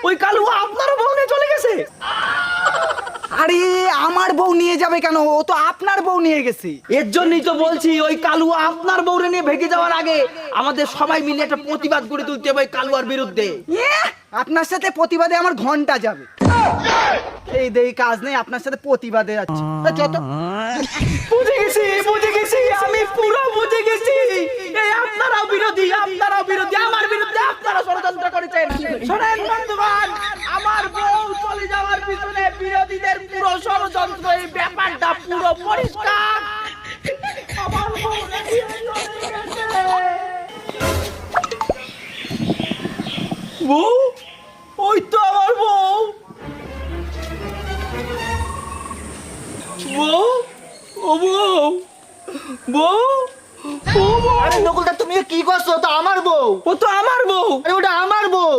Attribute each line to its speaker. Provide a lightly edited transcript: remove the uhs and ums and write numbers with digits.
Speaker 1: ওই কালুয়া আপনার বউ নিয়ে চলে গেছে।
Speaker 2: আরে আমার বউ নিয়ে যাবে কেন, ও তো আপনার বউ নিয়ে গেছে।
Speaker 1: এর জন্যই তো বলছি ওই কালুয়া আপনার বউরে নিয়ে ভেগে যাওয়ার আগে আমাদের সবাই মিলে একটা প্রতিবাদ গড়ে তুলতে হবে ওই কালুয়ার বিরুদ্ধে।
Speaker 2: আপনার সাথে প্রতিবাদে আমার ঘন্টা যাবে। এই দেই কাজ নেই, আপনার সাথে প্রতিবাদে যাচ্ছে। যত
Speaker 1: বুঝে গেছি আমি পুরো বুঝে গেছি। এই আপনারাও বিরোধী, আমার বিরুদ্ধে আপনারা ষড়যন্ত্র করেছেন। শোনেন বন্ধুগণ, আমার বউ চলে যাওয়ার পিছনে বিরোধীদের পুরো ষড়যন্ত্র, এই ব্যাপারটা পুরো পরিষ্কার। আমার বউ রেখে চলে গেছে। বউ, ওই তো আমার বউ। বউ, ও বউ, বউ, ও বউ।
Speaker 3: আরে নকুলদা তুমি কি করছো? তো আমার বউ।
Speaker 1: ও তো আমার বউ।
Speaker 3: আরে ওটা আমার বউ।